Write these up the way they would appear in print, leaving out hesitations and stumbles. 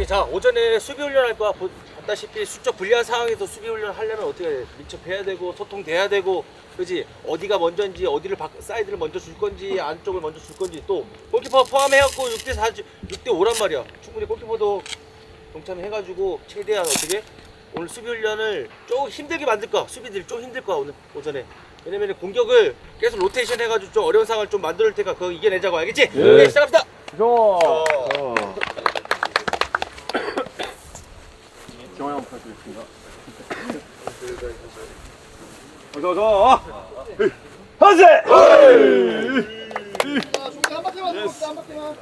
자, 오전에 수비 훈련 할 거야. 봤다시피 수적 불리한 상황에서 수비 훈련 하려면 어떻게 해? 밀접해야 되고 소통돼야 되고, 그지? 어디가 먼저인지, 어디를 사이드를 먼저 줄 건지, 안쪽을 먼저 줄 건지, 또 골키퍼 포함해갖고 6대4, 6대5란 말이야. 충분히 골키퍼도 동참해가지고 최대한 어떻게 오늘 수비 훈련을 조금 힘들게 만들 거야. 수비들이 좀 힘들 거야 오늘 오전에. 왜냐면 공격을 계속 로테이션 해가지고 좀 어려운 상황을 좀 만들 테니까 그거 이겨내자고, 알겠지? 네, 시작합니다. 좋아. 경호 형 부탁드리겠습니다. 어서. 하세! 한 바퀴만 더, 한 바퀴만.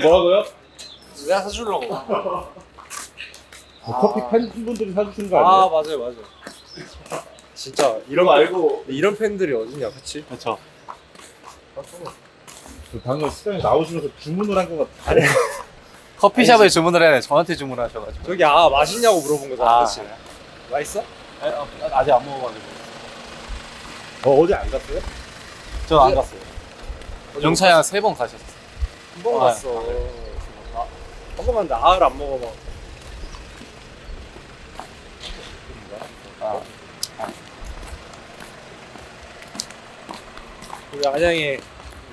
뭐라고요? 내가 사주려고. 커피 팬분들이 사주시는 거 아 아니에요? 맞아요. 진짜 이런 거 알고 이런 팬들이 어딨냐, 그치? 그렇죠. 방금 시장에 나오시면서 주문을 한 것 같아요. 커피숍에 주문을 해야 돼. 저한테 주문하셔가지고. 저기 맛있냐고 물어본 거잖아, 그치? 맛있어? 아직 안 먹어가지고. 어제 안 갔어요? 전 안 갔어요. 영차에 한 3번 가셨어요. 한 번 아, 갔어. 한 번 갔는데 알을 안 먹어봐. 우리 안양의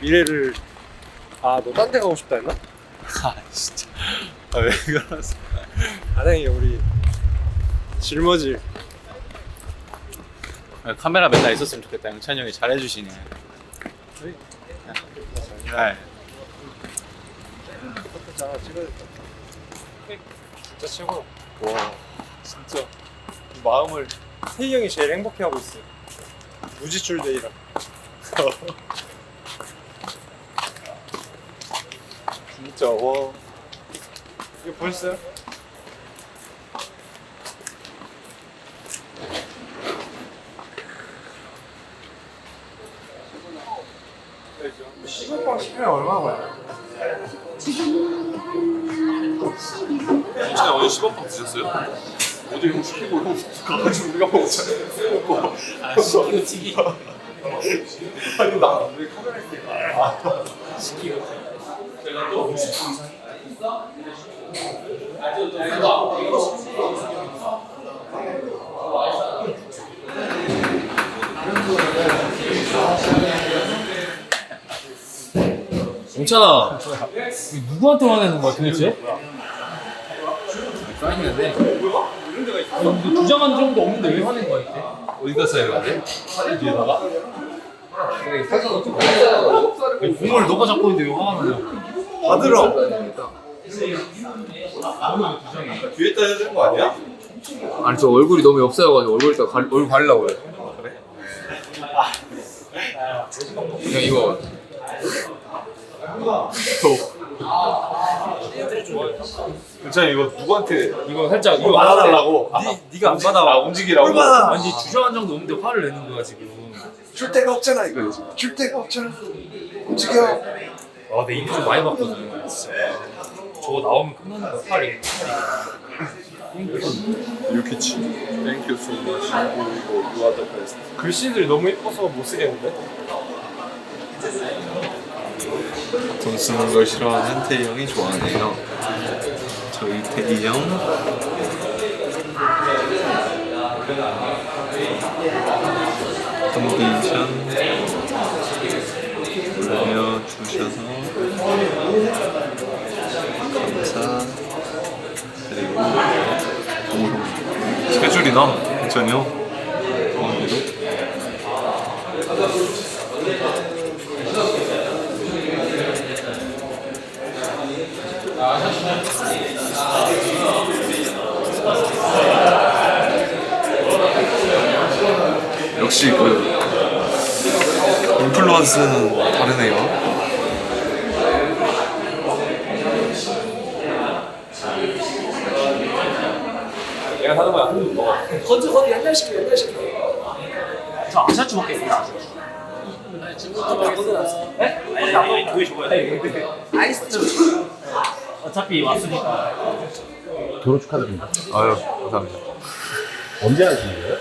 미래를 너 딴 데 가고 싶다 했나? 아 진짜. 아, 왜 그러세요? 안양이 우리 짊어질. 카메라 맨날 있었으면 좋겠다. 영찬이 형이 잘해주시네. 네. 자 찍어야겠다. 진짜 최고. 와 진짜 마음을 태희 형이 제일 행복해하고 있어요. 무지출 데이라. 진짜 와 이거 보셨어요? 시간빵 시키면 얼마 걸려? 영찬이 어제 10원빵 드셨어요? 어제 형 시키고 형 가가지고 우리가 먹었잖아요. 아 시키고 튀기. 아니 나왜 카메라 있어? 시키고. 영찬아, 누구한테 화내는 거야 도대체? 사인인데. 너 주장한 적도 없는데 왜 화낸 거야 이때? 어디 가서 해야 돼? 뒤에다가? 공을 너가 잡고 있는데 왜 화가 나냐고. 받으러. 뒤에다 해야 되는 거 아니야? 아니 저 얼굴이 너무 엽서여가지고 얼굴 가리려고 그래. 그냥 이거 괜찮아 이거 누구한테 이거 살짝 이거 받아달라고. 네가 안 받아. 움직이라고. 아니 주장한 적도 없는데 화를 내는 거야 지금. 줄 데가 없잖아 이거. 줄 데가 없잖아. 움직여. 내 인기 좀 많이 받거든. 진짜. 저거 나오면 끝나는 거야 팔이. 유키치. Thank you so much. You are the best. 글씨들이 너무 예뻐서 못 쓰겠는데? 돈 쓰는 걸 싫어하는 태희 형이 좋아하네요. 저희 태희 형 컨디션 올려주셔서 감사. 그리고 스케줄이나 괜찮요? 오늘도 역시 그 인플루언스는 다르네요. 내가 사는 거야 한입 먹어. 건져 옛날 시켜 옛날 시켜. 저 아샤추 먹겠습니다. 어차피 왔으니까. 결혼 축하드립니다. 아유 감사합니다. 언제 하시는 거예요?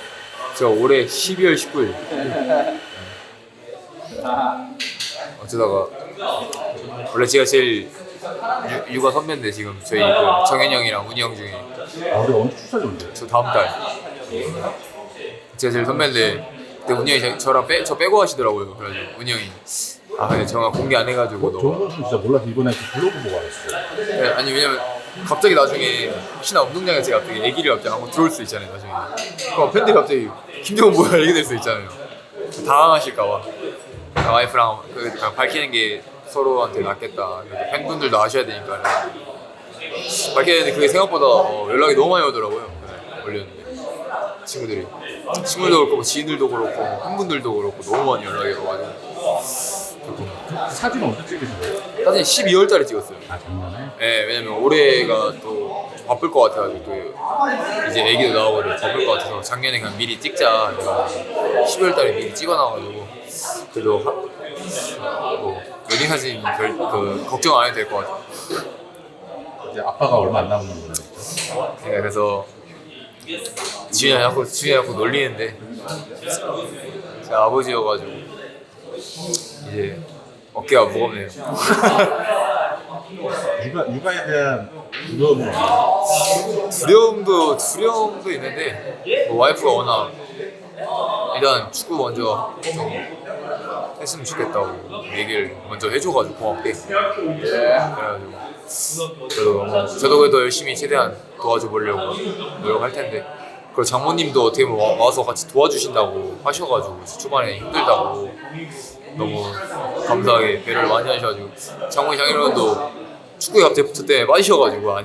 저 올해 12월 19일 어쩌다가 원래 제가 제일 육아 선배인데 지금 저희 그 정현이 형이랑 운이 형 중에 우리 언제 출산인데? 저 다음 달 제가 제일 선배인데 그때 운이 형이 저 빼고 하시더라고요. 그래가지고 운이 형이 근데 정아 공개 안 해가지고 너무 좋은 것은 진짜 몰라서 이번에 그 블로그 보고 알았어요. 네, 아니 왜냐면 갑자기 나중에 혹시나 운동장에서 갑자기 애기를 갑자기 한번 들어올 수 있잖아요 나중에. 그럼 팬들이 갑자기 김정은 뭐야 이렇게 될 수 있잖아요. 당황하실까봐 와이프랑 그냥 밝히는 게 서로한테 낫겠다. 팬분들도 아셔야 되니까 밝혀야 되는데 그게 생각보다 연락이 너무 많이 오더라고요. 올렸는데 친구들도 그렇고 지인들도 그렇고 팬분들도 그렇고 너무 많이 연락이 와가지고 사진 언제 찍으신 거예요? 사실 12월 달에 찍었어요. 작년에? 네, 왜냐면 올해가 또 바쁠 것 같아가지고 또 이제 애기도 나오고 바쁠 것 같아서 작년에 그냥 미리 찍자 이러고 12월 달에 미리 찍어놔가지고 그래도 뭐 웨딩 사진 그 걱정 안 해도 될 것 같아요. 이제 아빠가 얼마 안 남은 거예요. 네, 그래서 지훈이 자꾸 놀리는데 제가 아버지여가지고 이제 어깨가 무겁네요. 육아에 대한 두려움은 없나요? 두려움도 있는데 와이프가 워낙 일단 축구 먼저 좀 했으면 좋겠다고 얘기를 먼저 해줘가지고 고맙게. 그래가지고 저도 그래도 열심히 최대한 도와줘 보려고 노력할 텐데. 그리고 장모님도 어떻게 보면 와서 같이 도와주신다고 하셔가지고 초반에 힘들다고 너무 감사하게 배려를 많이 하셔가지고 장모님 장인어른도 축구에 갑자기 붙을 빠지셔가지고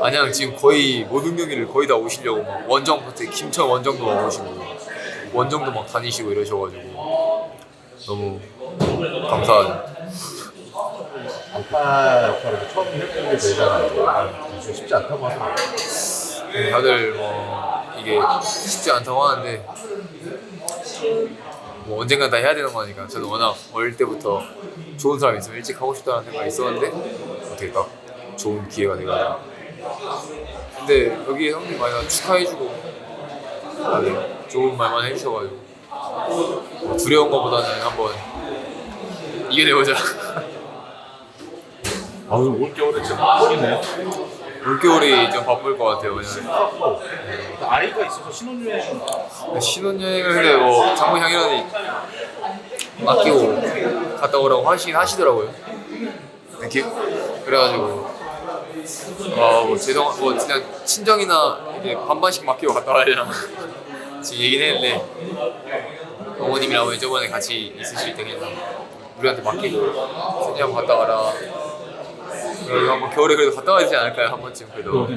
안양 지금 거의 모든 경기를 거의 다 오시려고 막 원정 그때 김천 원정도 막 오시고 원정도 막 다니시고 이러셔가지고 너무 감사하죠. 아빠 역할을 처음 해보게 되잖아요. 쉽지 않다고 하더라고요. 다들 뭐 이게 쉽지 않다고 하는데 뭐 언젠간 다 해야 되는 거니까 저는 워낙 어릴 때부터 좋은 사람이 있으면 일찍 하고 싶다는 생각이 있었는데 어떻게 딱 좋은 기회가 돼가지고 근데 여기 형님 많이 축하해주고 다들 좋은 말만 해주셔가지고 뭐 두려운 것보다는 한번 이겨내보자. 아, 오늘 올겨울에 진짜 바쁘네. 올겨울이 좀 바쁠 것 같아요. 왜냐면 아이가 있어서 신혼여행 신혼여행을 근데 뭐 장모님 향이라니 맡기고 갔다 오라고 하시더라고요. 이렇게 그래가지고 뭐 그냥 친정이나 이제 반반씩 맡기고 갔다 와야 되나 지금 얘기는 했는데 어머님이랑 어머니 저번에 같이 있으실 때 그냥 우리한테 맡기고 선지 한번 갔다 와라. 그래서 한번 겨울에 그래도 갔다 와야 되지 않을까요? 한 번쯤 그래도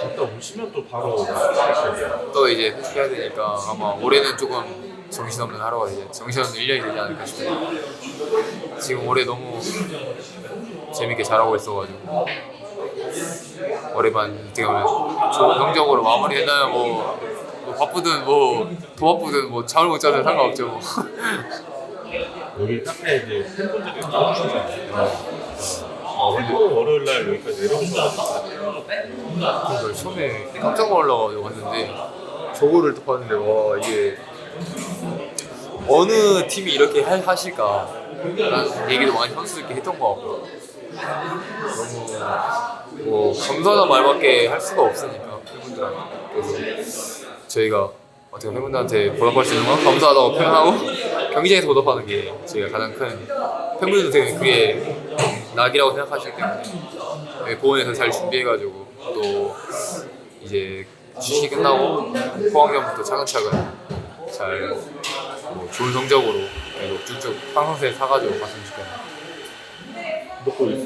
갔다 오시면 또 바로 또 이제 회식해야 되니까 아마 올해는 조금 정신없는 하루가 되지 정신없는 1년이 되지 않을까 싶어요. 지금 올해 너무 재밌게 잘하고 있어가지고 올해만 어떻게 보면 좋은 성적으로 마무리된다면 뭐 바쁘든 뭐 더 바쁘든 뭐 잠을 못 자든 상관없죠 뭐. 여기 카페에 이제 팬분들이 들어오시잖아요. 월요일 날 여기까지 내려오셔가지고 그걸 처음에 깜짝 놀라가지고 왔는데 저거를 딱 봤는데 와 이게 어느 팀이 이렇게 하실까 라는 얘기도 많이 선수들께 했던 것 같고 너무 뭐 감사하다는 말밖에 할 수가 없으니까 팬분들한테 그래서 저희가 어떻게 팬분들한테 보답할 수 있는 건 감사하다고 표현하고 경기장에서 보답하는 게 저희가 가장 큰 팬분들도 되게 그게 낙이라고 생각하시기 때문에 공원에서 잘 준비해가지고 또 이제 휴식이 끝나고 포항전부터 차근차근 잘 뭐 좋은 성적으로 계속 쭉쭉 상승세 사가지고 갔으면 좋겠네요. 먹고 있어.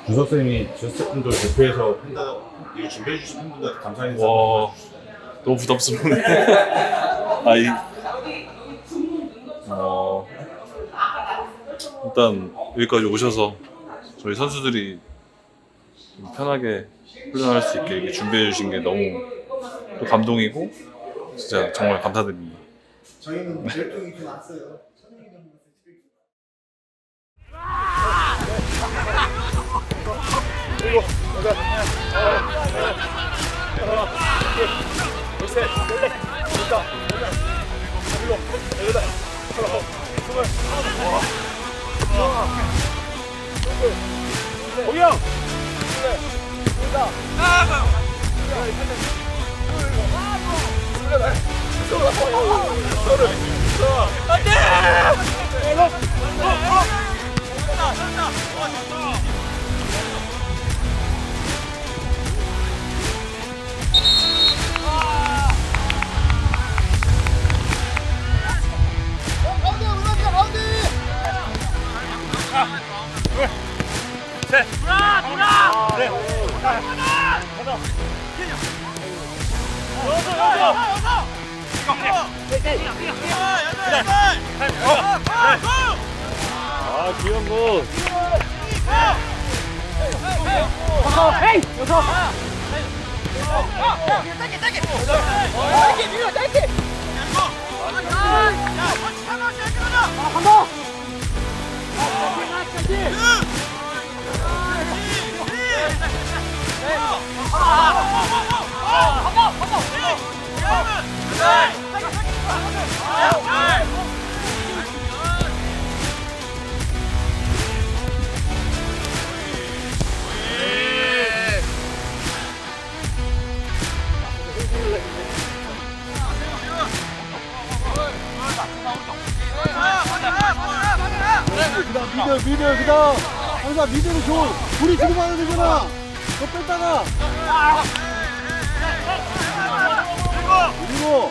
구 선생님이 지어스태프분들 대표해서 팬들 이거 준비해 주신 팬분들한테 감사 인사. 와 너무 부담스러운데. 일단 여기까지 오셔서 저희 선수들이 좀 편하게 훈련할 수 있게 이렇게 준비해 주신 게 너무 또 감동이고 진짜 정말 감사드립니다. 저희는 결정이 좀 났어요. 미들 그다음 항상 미들은 좋은 우리 지금 하면 되잖아. 너 뺐다가 그리고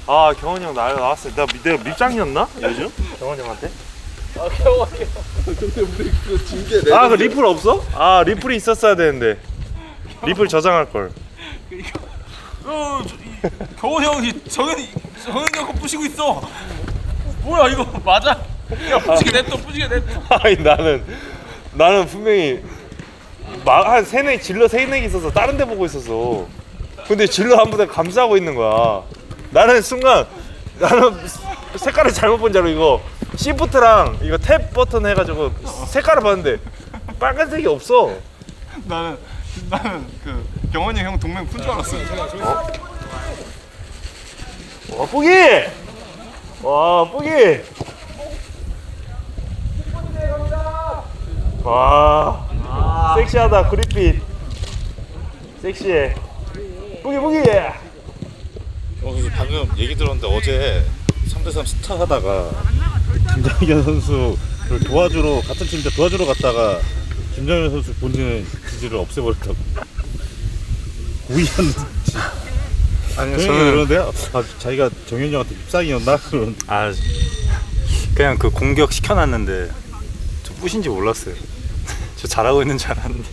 아 경원이 형 나왔어. 내가 밑장이었나 요즘? 경원이 형한테? 근데 우리 그 징계 아 그 리플 없어? 아 리플이 있었어야 되는데 리플 저장할 걸. 경원 형이 정현이 형 부시고 있어. 뭐야 이거 맞아? 야 부시게 냅둬 부시게 냅둬. 아니 나는 분명히 한 세네 질러 세네 개 있어서 다른 데 보고 있었어. 근데 질러 한 부대 감싸고 있는 거야. 나는 순간 색깔을 잘못 본 줄 알고 이거 시프트랑 이거 탭 버튼 해가지고 색깔을 봤는데 빨간색이 없어. 나는 그 경원이 형 동맹 푼 줄 알았어. 와 뿌기! 와 뿌기! 와 섹시하다 그립빛 섹시해 뿌기 방금 얘기 들었는데 어제 3대3 스타 하다가 김정현 선수를 도와주러 같은 팀인데 도와주러 갔다가 김정현 선수 본인의 지지를 없애버렸다고 우연히 아니요 저는 그러는데요. 자기가 정현이 형한테 입상이었나? 그런. 아 그냥 그 공격 시켜놨는데 저 뿌신지 몰랐어요. 저 잘하고 있는 줄 알았는데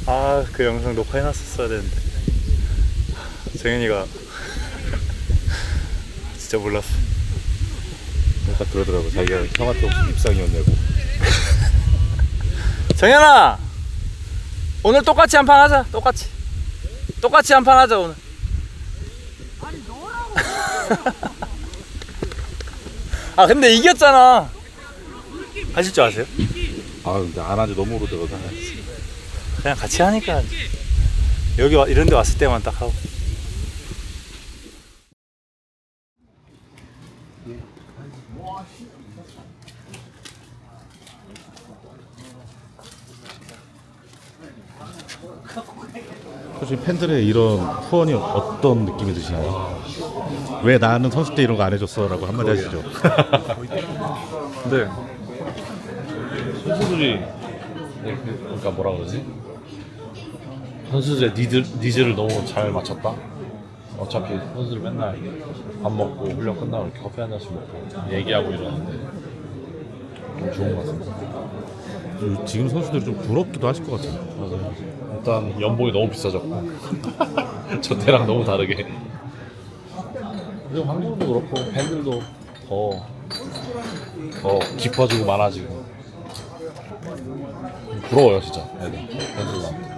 아 그 영상 녹화해놨었어야 되는데 정현이가 진짜 몰랐어. 딱 그러더라고. 자기가 형한테 혹시 입상이었냐고. 정현아 오늘 똑같이 한 판 하자. 똑같이 한 판 하자 오늘. 아니 너라고. 아 근데 이겼잖아. 하실 줄 아세요? 아 근데 안 한지 너무 오래돼서. 그냥 같이 하니까 여기 이런 데 왔을 때만 딱 하고. 솔직히 팬들의 이런 후원이 어떤 느낌이 드시나요? 왜 나는 선수 때 이런 거 안 해줬어? 라고 한마디 하시죠. 근데 선수들이 그러니까 뭐라 그러지? 선수들의 니즈를 너무 잘 맞췄다. 어차피 선수들 맨날 밥 먹고 훈련 끝나고 이렇게 커피 한 잔씩 먹고 얘기하고 이러는데 너무 좋은 것 같습니다. 지금 선수들이 좀 부럽기도 하실 것 같아요. 맞아요. 일단 연봉이 너무 비싸졌고 저 때랑 너무 다르게. 그리고 한국도 그렇고 팬들도 더 깊어지고 많아지고 부러워요 진짜 애들 팬들한테.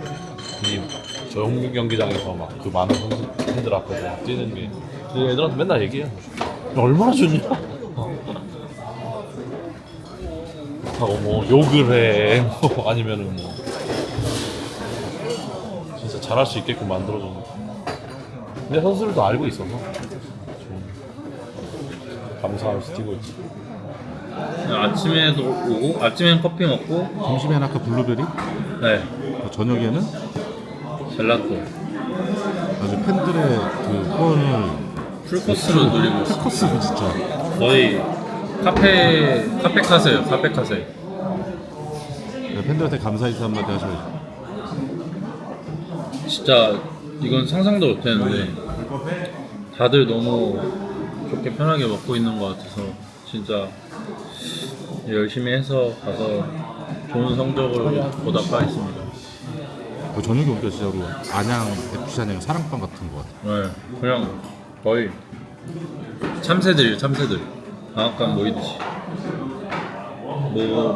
저 홍경 경기장에서 막 그 많은 선수 팬들 앞에서 막 뛰는 게 애들한테 맨날 얘기해요. 얼마나 좋냐? 하고 뭐 욕을 해, 뭐 아니면은 뭐 진짜 잘할 수 있게끔 만들어주는. 근데 선수들도 알고 있어서 좀 감사하면서 뛰고 있지. 아침에도 오고 아침엔 커피 먹고 점심에는 아까 블루베리? 네 저녁에는 젤라또 아주 팬들의 그 후원을 풀코스로 누리고 있어요. 풀코스로 진짜. 거의 카페 카세요. 카페 카세. 팬들한테 감사 인사 한마디 하셔야죠. 진짜 이건 상상도 못했는데 다들 너무 좋게 편하게 먹고 있는 것 같아서 진짜 열심히 해서 가서 좋은 성적으로 보답하겠습니다. 그 저녁에 오니까 진짜로 안양 FC 안양 사랑방 같은 거 같아요. 네, 그냥 거의 참새들이에요. 참새들 방앗간 모이듯이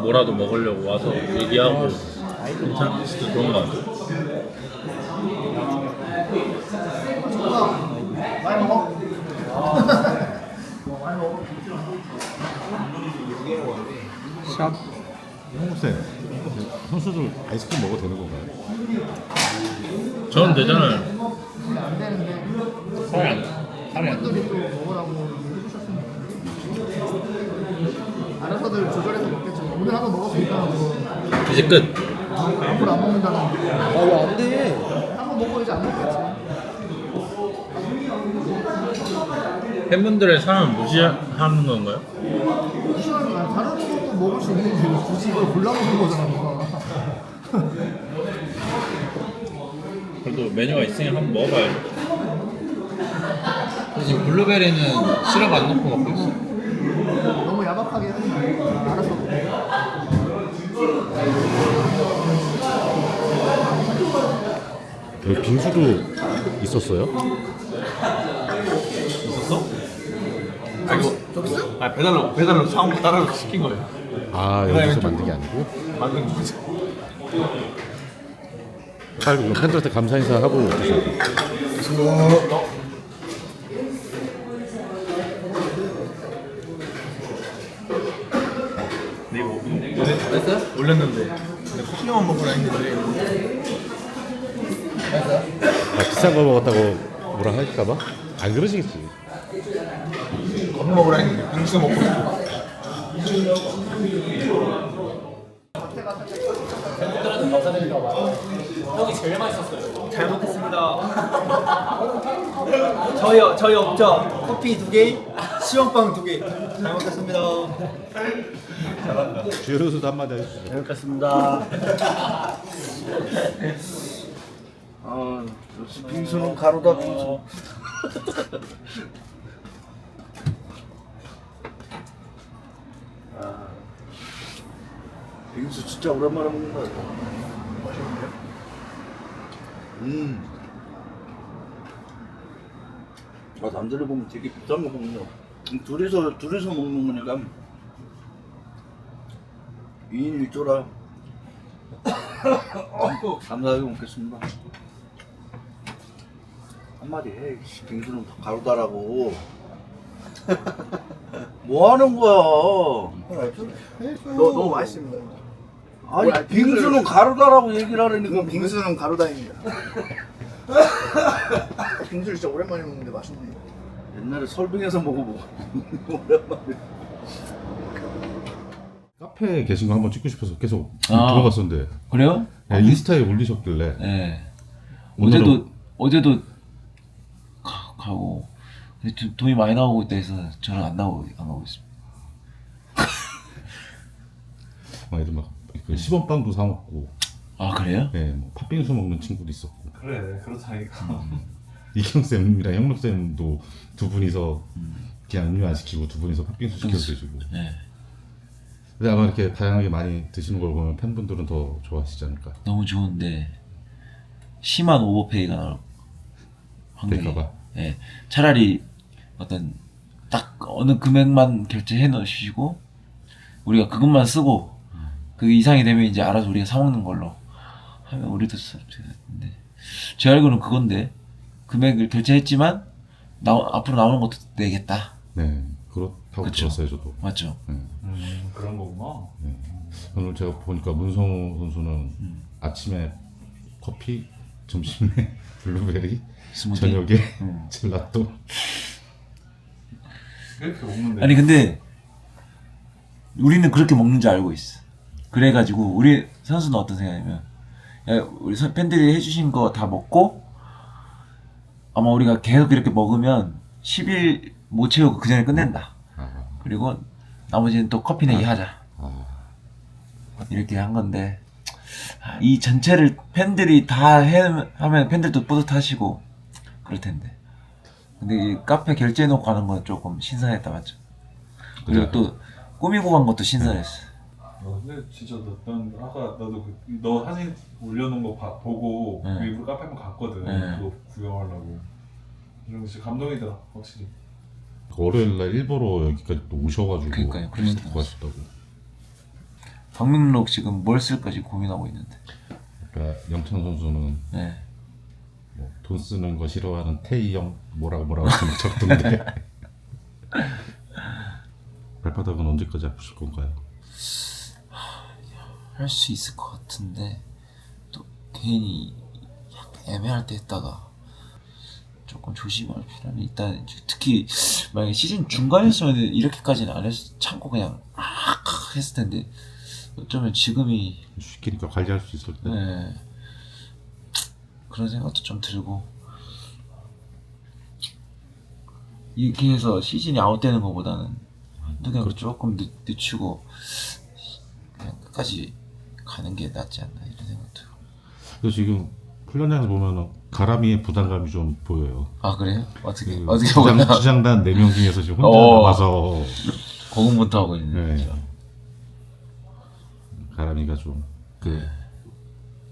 뭐라도 먹으려고 와서 얘기하고 괜찮아 진짜 좋은 것 같아요. 샵 형쌤 선수들 아이스크림 먹어도 되는 건가요? 저는 되잖아요. 안 되는데 팬들이 또 먹으라고 해주셨으면 알아서들 조절해서 먹겠죠. 오늘 한번 먹었으니까 뭐 이제 끝. 앞으로 안 먹는다는. 왜 안 돼? 한번 먹고 이제 안 먹겠지. 팬분들의 사랑을 무시하는 건가요? 무시하는 거야. 다른 것도 먹을 수 있는데 굳이 이걸 골라 먹는 거잖아. 누가. 그래도 메뉴가 있으니 한번 먹어봐야죠. 근데 지금 블루베리는 시럽 안 넣고 먹고 있어. 너무 야박하게 하지 말고 알아서 먹어. 여기 빙수도 있었어요? 있었어? 아 이거 아 배달로 사온 거 따로 시킨 거예요. 아 여기서 만든 게 아니고? 만든 거지. 빨리 그럼 팬들한테 감사 인사하고 드셔야 돼요. 됐어요? 올렸는데 커피만 먹으라 했는데 아, 비싼 거 먹었다고 뭐라 할까봐? 안 그러시겠지. 커피 먹으라 했는데 빙수 먹고 있고. 형이 제일 맛있었어요. 잘 먹겠습니다. 저희 없죠? 커피 2개, 시원빵 2개. 잘 먹겠습니다. 주효수도 한마디 해주시죠. 잘 먹겠습니다. 역시 빙수는 가루다 빙수. 빙수 진짜 오랜만에 먹는다. 남들이 보면 되게 비싼 거 먹는다. 둘이서 먹는 거니까 2인 1조라 감사하게 먹겠습니다. 한마디 해. 빙수는 가루다라고. 뭐 하는 거야? 너무 맛있습니다. 아니 빙수는 가루다라고 얘기를 하려니까 빙수는 가루다입니다. 빙수를 진짜 오랜만에 먹는데 맛있네. 옛날에 설빙에서 먹어보고 오랜만에. 카페에 계신 거 한번 찍고 싶어서 계속 아. 들어갔었는데. 그래요? 네, 인스타에 올리셨길래. 네. 오늘은- 어제도 가고 근데 좀 돈이 많이 나오고 있다 해서 저는 안 가고 있습니다. 막 애들 막그 시범빵도 사 먹고. 아 그래요? 네, 뭐 팥빙수 먹는 친구도 있었고. 그래 그렇다니까. 이경 쌤이랑 형록 쌤도 두 분이서 그냥 음료 안 시키고 두 분이서 팥빙수 시켜서 드시고. 네. 근데 아마 이렇게 다양하게 많이 드시는 걸 보면 팬분들은 더 좋아하시지 않을까. 너무 좋은데 심한 오버페이가 나올 확률이. 될까봐. 예, 차라리 어떤 딱 어느 금액만 결제해 놓으시고 우리가 그것만 쓰고 그 이상이 되면 이제 알아서 우리가 사 먹는 걸로 하면 우리도 되는데 제 알고는 그건데 금액을 결제했지만 앞으로 나오는 것도 내겠다. 네, 그렇다고 그쵸? 들었어요 저도. 맞죠. 네. 그런 거구나. 네. 오늘 제가 보니까 문성우 선수는 아침에 커피, 점심에 블루베리, 스무디? 저녁에 젤라또. 이렇게 먹는데. 아니 근데 우리는 그렇게 먹는 줄 알고 있어. 그래가지고 우리 선수는 어떤 생각이냐면 야, 우리 팬들이 해주신 거 다 먹고 아마 우리가 계속 이렇게 먹으면 10일 못 채우고 그 전에 끝낸다. 그리고 나머지는 또 커피 내기 하자. 이렇게 한 건데 이 전체를 팬들이 다 하면 팬들도 뿌듯하시고 그럴 텐데. 근데 이 카페 결제해놓고 가는 건 조금 신선했다 맞죠? 그리고 또 꾸미고 간 것도 신선했어. 근데 진짜 난 아까 나도 너 사진 올려놓은 거 보고 네. 일부러 카페 한번 갔거든. 네. 그거 구경하려고. 이런 거 진짜 감동이더라 확실히. 월요일날 일부러 여기까지 또 오셔가지고 그러니까요. 그러니까. 하셨다고. 박민록 지금 뭘 쓸까 지금 고민하고 있는데. 그러니까 영찬 선수는 네. 뭐 돈 쓰는 거 싫어하는 태희형 뭐라고 적던데. 발바닥은 언제까지 아프실 건가요? 할 수 있을 것 같은데 또 괜히 약간 애매할 때 했다가 조금 조심할 필요는 일단 특히 만약에 시즌 중간이었으면 이렇게까지는 안 해서 참고 그냥 했을 텐데 어쩌면 지금이 시키니까 관리할 수 있을 때. 네. 그런 생각도 좀 들고 이렇게 해서 시즌이 아웃되는 것보다는 그냥 조금 늦추고 그냥 끝까지 가는 게 낫지 않나 이런 생각도. 그래서 지금 훈련장에서 보면은 가람이의 부담감이 좀 보여요. 아 그래요? 어떻게 그 어떻게 보나? 주장단 4명 중에서 지금 혼자 남아서 고군분투 하고 있는. 네. 가람이가 좀 그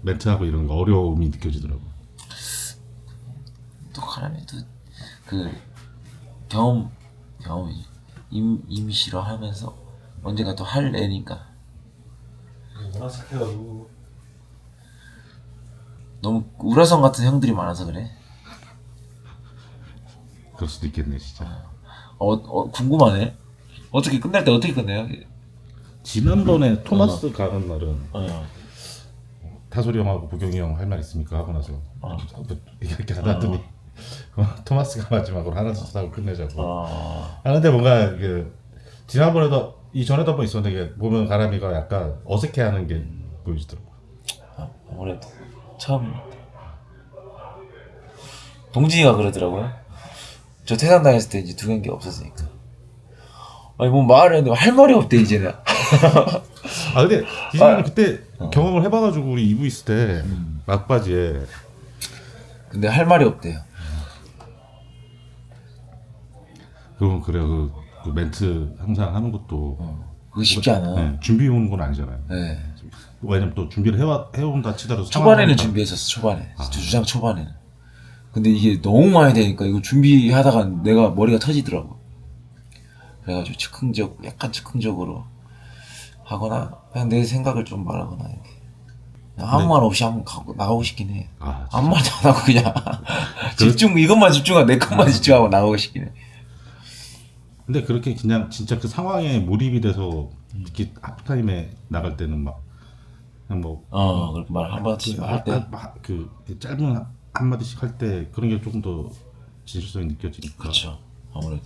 멘트하고 이런 거 어려움이 느껴지더라고. 또 가람이도 그 경험이 임시로 하면서 언젠가 또 할 애니까. 워낙 착해가지고. 너무 우라성 같은 형들이 많아서 그래. 그럴 수도 있겠네 진짜. 궁금하네. 어떻게 끝날 때 어떻게 끝내요? 지난번에 토마스 가는 날은 타소리 형하고 부경이 형 할 말 있습니까 하고 나서 이렇게 하더니 토마스가 마지막으로 하나 하고 끝내자고. 근데 뭔가 그 지난번에도 이전에도 한번 있었는데 보면 가람이가 약간 어색해하는 게 보여지더라고. 아무래도 처음 동진이가 그러더라고요. 저 퇴장 당했을 때 이제 두 경기 없었으니까. 아니 뭐 말을 했는데 할 말이 없대 이제는. 아 근데 이제는 그때 경험을 해봐가지고 우리 2부 있을 때 막바지에. 근데 할 말이 없대요. 그럼 그래요. 그 멘트 항상 하는 것도 그거 쉽지 않아. 네, 준비해 오는 건 아니잖아요. 네. 왜냐면 또 준비를 해온다 치더라도 초반에는 준비했었어. 초반에 주장 초반에는. 근데 이게 너무 많이 되니까 이거 준비하다가 내가 머리가 터지더라고. 그래가지고 약간 즉흥적으로 하거나 그냥 내 생각을 좀 말하거나 이렇게 아무 말 없이 한번 나가고 싶긴 해. 아무 말도 안 하고 그냥 이것만 집중하고 내 것만 집중하고 나가고 싶긴 해. 근데 그렇게 그냥 진짜 그 상황에 몰입이 돼서 특히 하프타임에 나갈 때는 막 그냥 뭐 그렇게 말 한마디씩 할 때 그 짧은 한마디씩 할 때 그런 게 조금 더 진실성이 느껴지니까. 그렇죠. 아무래도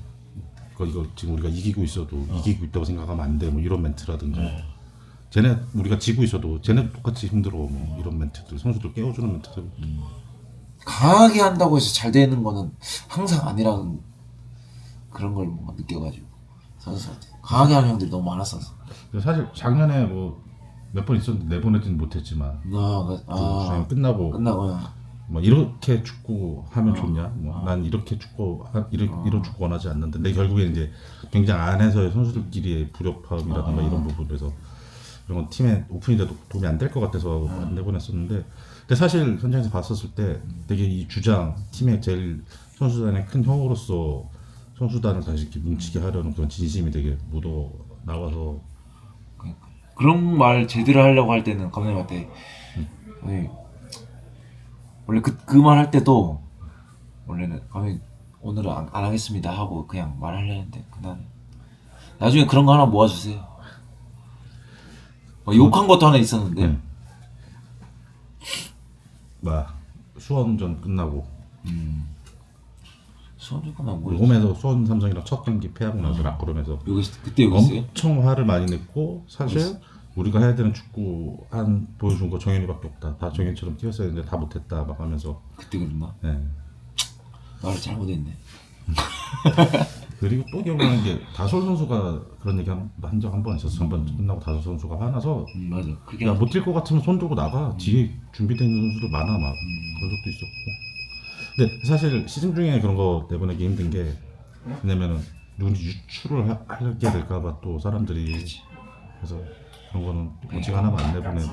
이거 지금 우리가 이기고 있어도 이기고 있다고 생각하면 안 돼. 뭐 이런 멘트라든가. 쟤네 우리가 지고 있어도 쟤네 똑같이 힘들어. 뭐 이런 멘트들 선수들 깨워주는 멘트들. 강하게 한다고 해서 잘 되는 거는 항상 아니라는 그런 걸 뭔가 느껴가지고 선수한테 강하게 하는 형들이 너무 많았어서. 사실 작년에 뭐 몇 번 있었는데 내보내지는 못했지만 주장이 끝나고 뭐 이렇게 축구 하면 좋냐? 뭐 난 이렇게 이런 축구 원하지 않는데. 근데 결국에 이제 경기장 안에서의 선수들끼리의 불협화음이라든가 이런 부분에서 이런 건 팀에 오픈인데도 도움이 안 될 것 같아서 안 내보냈었는데, 근데 사실 현장에서 봤었을 때 되게 이 주장 팀의 제일 선수단의 큰 형으로서 선수단을 다시 이렇게 뭉치게 하려는 그런 진심이 되게 묻어 나와서 그런 말 제대로 하려고 할 때는 감독님한테 원래 그 말 할 때도 원래는 감독님 오늘은 안 하겠습니다 하고 그냥 말하려 했는데 난 나중에 그런 거 하나 모아주세요. 욕한 것도 하나 있었는데 수원전 끝나고 수원전 끝나고 뭐 홈에서 수원 삼성이랑 첫 경기 패하고 나서 라커룸에서 그때 여기 있어요? 엄청 화를 많이 냈고, 사실 우리가 해야 되는 축구 한 보여준 거 정현이밖에 없다. 다 정현처럼 뛰었어야 했는데 다 못했다 막 하면서. 그때 그랬나? 네. 말을 잘못했네. 그리고 또 기억나는 게 다솔 선수가 그런 얘기 한 적 한 번 있었어. 한번 끝나고 다솔 선수가 화나서 맞아. 그게 못 뛸 것 같으면 손 들고 나가. 뒤에 준비되어 있는 선수들 많아 막. 그런 적도 있었고. 근데 사실 시즌 중에 그런 거 내보내기 힘든 게, 왜냐면은 누군지 유출을 하게 될까봐 또 사람들이. 그래서 그런 거는 오직 하나만 안 내보내고.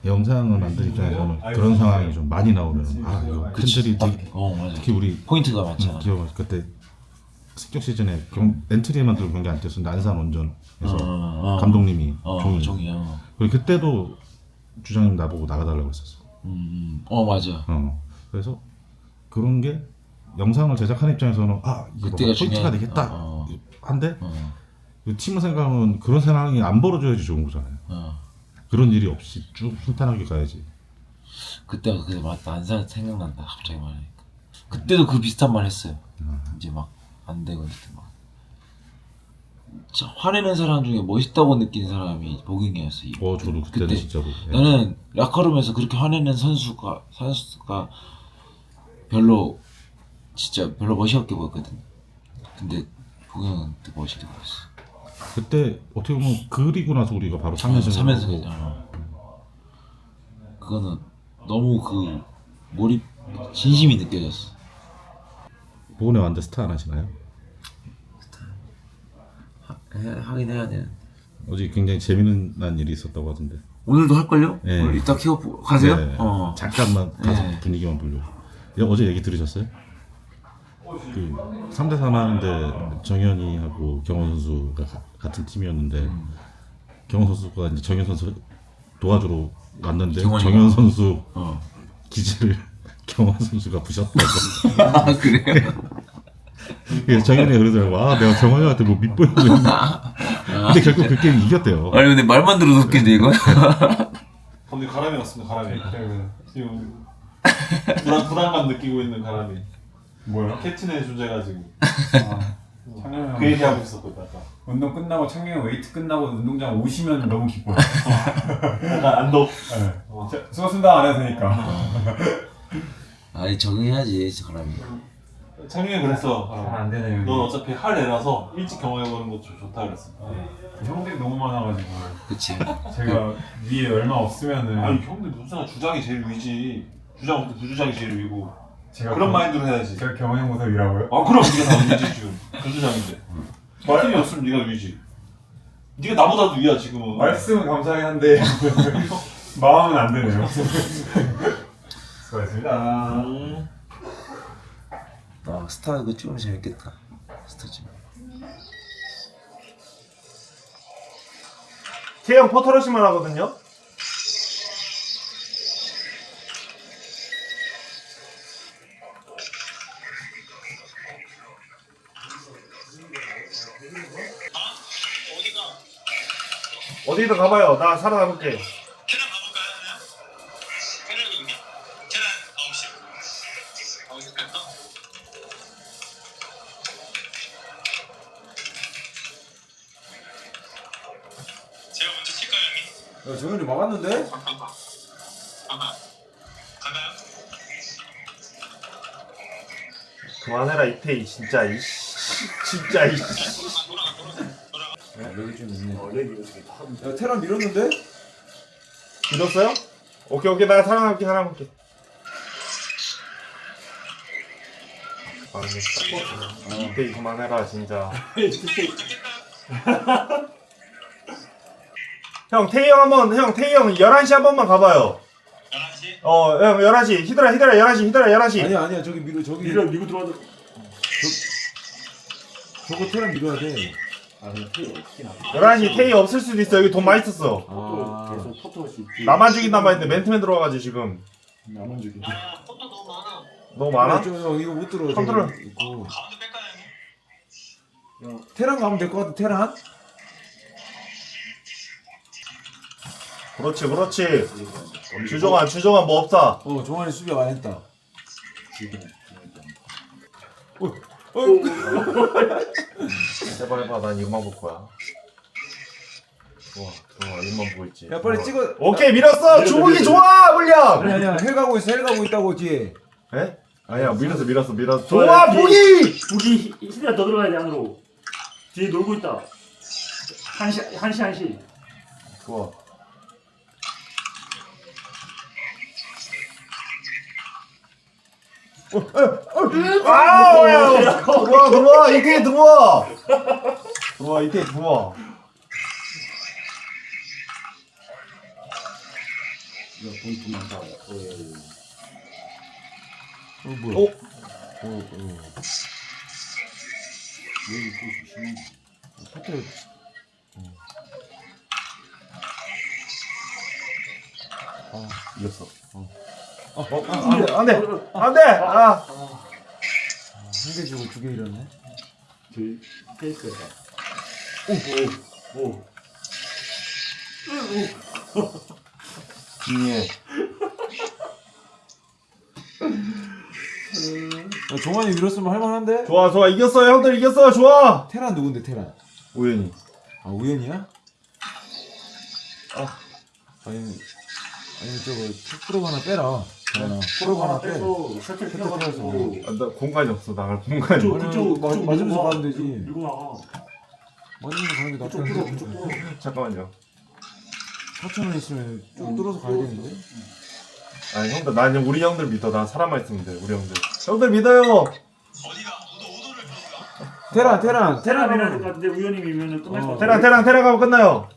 영상을 만든 입장에서는 그런 상황이 좀 많이 나오면 이거 팬들이 특히 우리 포인트가 많잖아. 기억 그때 습격 시즌에 엔트리만 들고 경기 안 뛰었었는데 안산 원전에서 감독님이 종이. 그리고 그때도 주장님 나보고 나가달라고 했었어. 맞아. 그래서 그런 게 영상을 제작하는 입장에서는 이거 포인트가 되겠다 한데 팀을 생각하면 그런 상황이 안 벌어져야지 좋은 거잖아요. 그런 일이 없이 쭉 순탄하게 가야지. 그때가 그게 맞다. 안산 생각난다. 갑자기 말하니까. 그때도 그 비슷한 말 했어요. 이제 막 안 되고 이때 막. 화내는 사람 중에 멋있다고 느낀 사람이 보경이었어. 저도 그때는 진짜로. 나는 라커룸에서 그렇게 화내는 선수가 별로 멋이 없게 보였거든. 근데 보경은 그때 멋있게 보였어. 그때 어떻게 보면 그리고 나서 우리가 바로 3연승 그거는 너무 그 몰입 진심이 느껴졌어. 보건에 완전 스타 안 하시나요? 하긴 해야 되는데. 어제 굉장히 재미난 일이 있었다고 하던데. 오늘도 할걸요? 네. 오늘 이따 키고 가세요? 네. 잠깐만 가서 분위기만 보려고. 어제 얘기 들으셨어요? 그 3대3 하는데 정현이하고 경원 선수가 같은 팀이었는데 경원 선수가 이제 정현 선수 도와주러 왔는데 정현 선수 기지를 경원 선수가 부셨다고. 그래요? 그래서 정현이가 그러더라고. 내가 경원이한테 뭐 밑보이고 있나. 근데 결국 그 게임 이겼대요. 아니 근데 말만 들어도 웃긴데 이거? 감독님 가람이 왔습니다. 가람이. 지금 불안감 느끼고 있는 가람이. 뭐요? 캡틴의 존재가 지금. 창현 그 얘기하고 있었거든 아까. 운동 끝나고 창현 웨이트 끝나고 운동장 오시면 너무 기뻐요. 약간 안독. 네. 수고하셨습니다 안 해도 되니까. 아니 적응해야지 사람이. 창현이 그랬어. 안 되네 여기. 넌 어차피 할 애라서 일찍 경험해보는 것도 좋다 그랬어. 형들이 너무 많아가지고. 그치. 제가 위에 얼마 없으면은. 아니 형들 무슨 주장이 제일 위지. 주장 없고 부주장이 제일 위고. 제가 그런 마인드로 해야지. 제가 경영보다 위라고요? 그럼 네가 다 위지 지금. 부주장인데. 팀이 없으면 네가 위지. 네가 나보다도 위야 지금은. 말씀은 감사하긴 한데 마음은 안 되네요. 수고하셨습니다. 스타 그거 찍으면 재밌겠다. 스타 찍. 태형 포터러시만 하거든요. 어디든 가봐요. 나 살아남을게. 테란 가볼까요? 테란인가? 테란 9시. 9시 갈까? 제가 먼저 칠까요, 형님? 정현이 막았는데? 가가요? 그만해라 이태희 진짜 이씨. 진짜 이씨. 렉이 좀 있네. 렉이 어떻게 다. 야 테란 밀었는데? 밀었어요? 오케이 나 살아남게. 이태희 그만해라 진짜. 형 태희 형 한번 형 태희 형 11시 한 번만 가봐요. 11시? 형 11시 히드라 11시. 아니야 저기 밀고 들어와도 저거 테란 밀어야 돼. 11시 태희 없을 수도 있어. 여기 돈 많이 썼어. 계속 포토 수 있지. 나만 죽인단 말인데 맨투맨 들어와가지고 지금 나만 죽인. 너무 많아? 이거 못 들어. 컨트롤. 있고. 테란 가면 될 것 같아. 테란. 그렇지. 주정환 뭐 없다. 종환이 수비 안 했다. 해봐. 난 이것만 볼 거야. 좋아. 이것만 보고 있지. 야 빨리 찍어. 오케이 밀었어. 주먹이 좋아 물량. 아니야 헬 가고 있다고 뒤에. 에? 아니야 밀었어. 좋아 보기. 북이 히드라 더 들어가야 돼 안으로. 뒤에 놀고 있다. 한시. 좋아. 들어와 이게 들어와. 이게 들어와. 뭐야? 이겼어. 안돼. 한 개 주고 두 개 잃었네. 저희 페이크에다. 오. 예. 종환이 밀었으면 할만한데? 좋아 이겼어요 형들 이겼어 좋아. 테란 누군데 테란? 우연히. 우연이야? 아니 저거 프로 하나 빼라. 프로 하나 빼. 셔틀 펴가지고. 나 공간이 없어 나갈 공간이. 그쪽 맞으면서 가면 되지. 밀고 나가. 맞으면서 가는 게 낫다. 잠깐만요. 4,000원 있으면 쭉 뚫어서 가야 되는데. 아니 형들 나 그냥 우리 형들 믿어. 나 사람만 있으면 돼. 우리 형들 믿어요. 테란 밀어야 될 것 같은데 우연히 밀면 끝날 것 같아. 테란 가면 끝나요.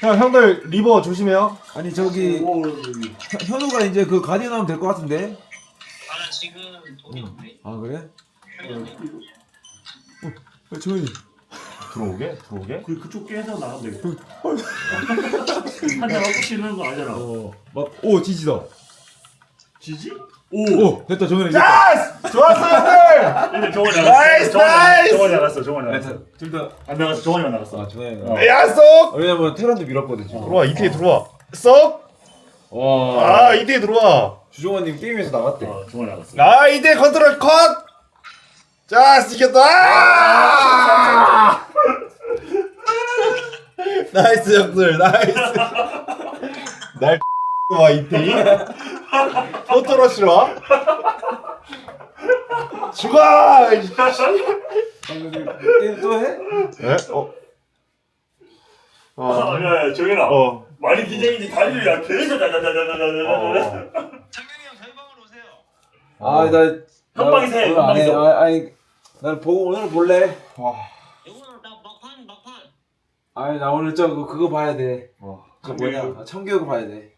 형들 리버 조심해요. 아니 저기 현우가 이제 그 가디언 하면 될 것 같은데. 나 지금 돈이 없네. 아 그래? 정현이 들어오게? 그쪽 깨서 나가면 되겠다. 한장 갖고 치는 거 아니잖아. 오 지지다. 지지? 오 됐다 정현이. 됐다. 좋았어 형들. 정원이 나갔어. 나이스. 정원이 나갔어. 둘다 안 나갔어. 정원이만 나갔어. 정현이. 야 쏙. 왜냐면 테란도 밀었거든 지금. 들어와 이태에 들어와. 쏙. 와. 이태에 들어와. 주종환님 게임에서 나갔대. 정원이 나갔어. 이태 컨트롤 컷. 자 이겼다. 나이스 형들 나이스. 날 와 이태이. 포토러쉬 와. 죽어. 게임 또 해? 에? 야, 정현아. 많이 긴장인지 다리를 야 계속 다다다다다다다. 나 한방에서 해. 아니 난 보고 오늘 볼래. 나 오늘 그거 봐야 돼. 그 뭐냐? 청교육 봐야 돼.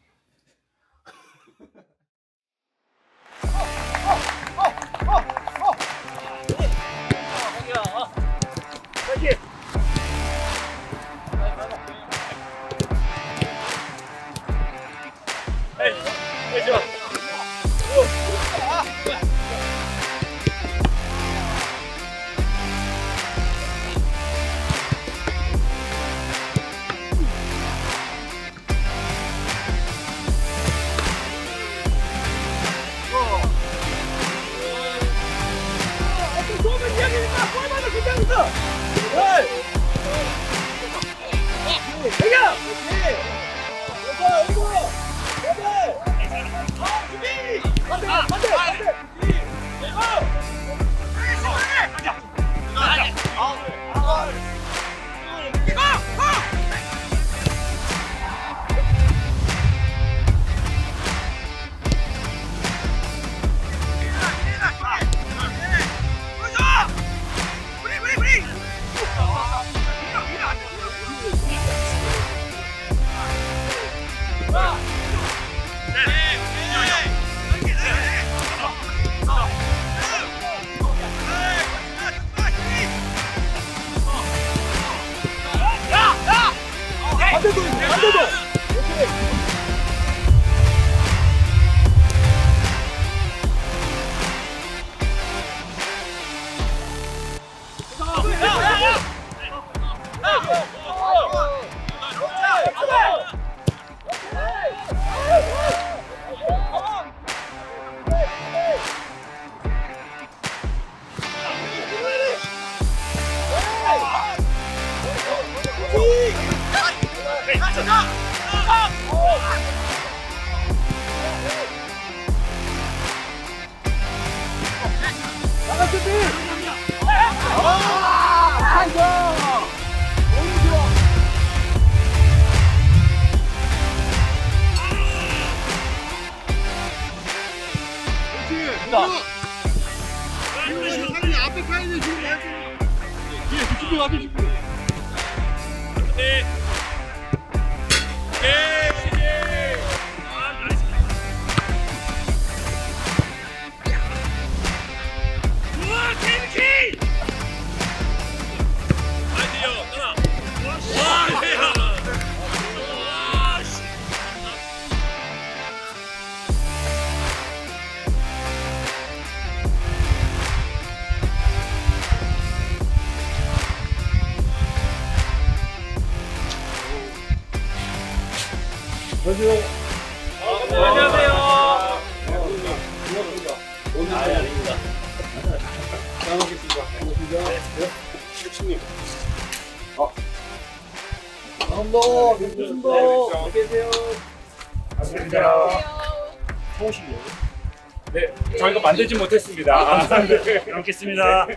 네, 저희가 만들지 못했습니다. 잘 먹겠습니다.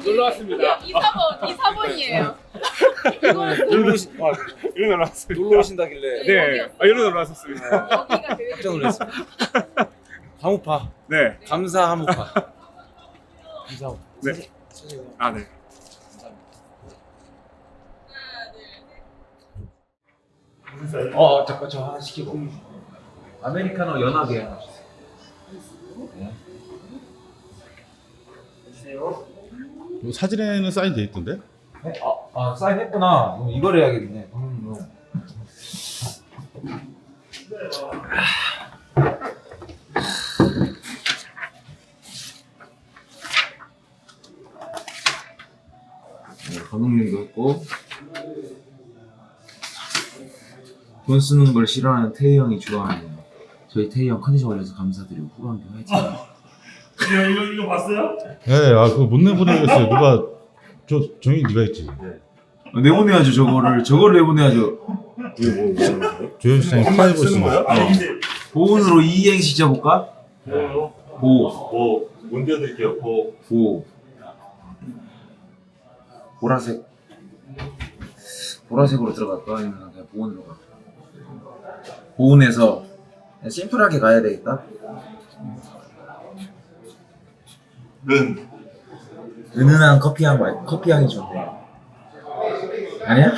놀러 왔습니다. 2사번이에요. 이리 놀러 왔습니다. 놀러 오신다길래. 네, 이리 놀러 왔었습니다. 깜짝 놀랐습니다. 하무파. 네. 감사 하무파. 감사. 네. 아, 네. 잠깐 저 하나 시키고. 아메리카노 연하게 하나 주세요. 이 사진에는 사인 돼 있던데? 네? 사인했구나. 그럼 이걸 해야겠네. 감독님도 했고 돈 쓰는 걸 싫어하는 태희 형이 좋아하네요. 저희 태희 형 컨디션 올려서 감사드리고 후반기 화이팅. 이거 봤어요? 네, 그거 못 내보내겠어요. 누가 정희 네가 했지. 내보내야죠. 저거를 내보내야죠. 조현 시장이 파이브 쓴 거야? 보온으로 이행시 잡을까? 뭐요? 보. 문 띄워드릴게요. 보. 보라색으로 들어갈까? 아니면 그냥 보온으로 갈까? 보온에서 그냥 심플하게 가야 되겠다. 은은한 커피향이 좋네. 아니야?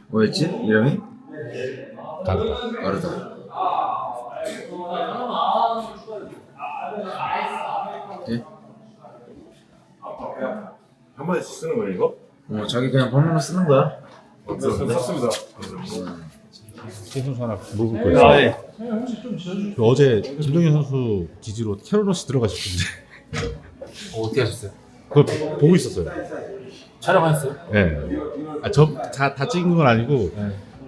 뭐였지? 이름이? 가르다. 네? 한 번씩 쓰는 거예요, 이거? 자기 그냥 번호로 쓰는 거야. 썼습니다. 최 선수 하나 물어볼 거 있어요. 아, 예. 어제 김동현 선수 지지로 캐롤러스 들어가셨던데. 어떻게 하셨어요? 그걸 보고 있었어요. 촬영하셨어요? 네. 다 찍은 건 아니고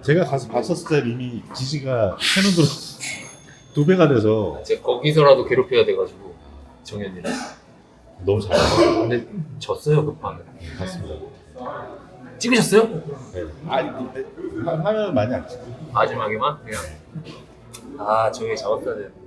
제가 가서 봤었을 때 이미 지지가 캐논으로 2배가 돼서 제가 거기서라도 괴롭혀야 돼가지고 정현이랑 너무 잘했어요. 근데 졌어요 급하게. 맞습니다. 찍으셨어요? 네. 아니 화면 많이 안 찍고 마지막에만 그냥 정현이 잡았어야 되는데.